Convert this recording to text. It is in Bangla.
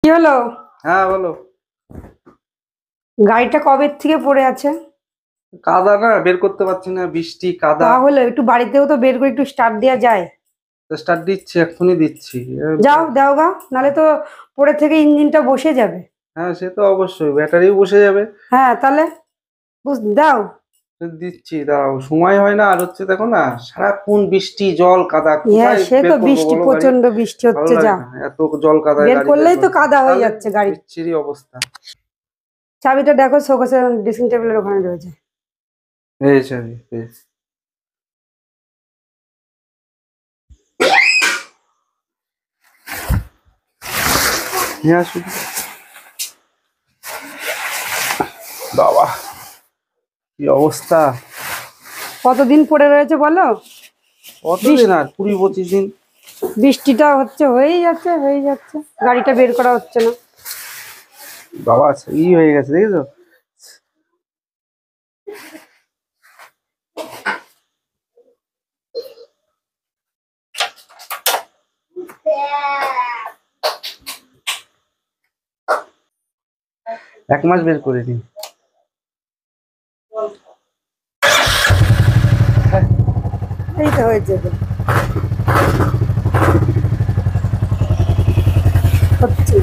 কি হলো? হ্যাঁ বলো। গাড়িটা কবে থেকে পড়ে আছে? কাদা না, বের করতে পারছি না, বৃষ্টি কাদা। তাহলে একটু বাড়িতেও তো বের করে একটু স্টার্ট দেওয়া যায়। স্টার্ট দিচ্ছি, এক্ষুনি দিচ্ছি। যাও দাও গা, নালে তো পড়ে থেকে ইঞ্জিনটা বসে যাবে। হ্যাঁ সে তো অবশ্যই, ব্যাটারিও বসে যাবে। হ্যাঁ তাহলে দাও। দিচ্ছি, দাঁড়াও, সময় হয় না। আর হচ্ছে দেখো না, সারাক্ষণ বৃষ্টি জল কাদা, হ্যাঁ কোথায় সে বের তো করবো বৃষ্টি, বলো গাড়ি? প্রচন্ড বৃষ্টি ভালো হচ্ছে, লাগে যা না এত জল কাদায় বের গাড়ি বের করলেই তো করতে। কাদা হয়ে তাহলে যাচ্ছে গাড়ি। বিচ্ছিরি অবস্থা। চাবিটা দেখো, শোকেসের ড্রেসিং টেবিলের ওখানে রয়েছে। এই চাবি পেয়েছি। নিয়ে আসুন বাবা, কি অবস্থা। কতদিন পড়ে রয়েছে বলো? কতদিন? আর 20-25 দিন। বৃষ্টিটা হচ্ছে, হয়েই যাচ্ছে হয়ে যাচ্ছে, গাড়িটা বের করা হচ্ছে না। বাবা ই হয়ে গেছে, দেখেছো? এক মাস বের করে দিন। এই তো হয়েছে তো, হচ্ছে।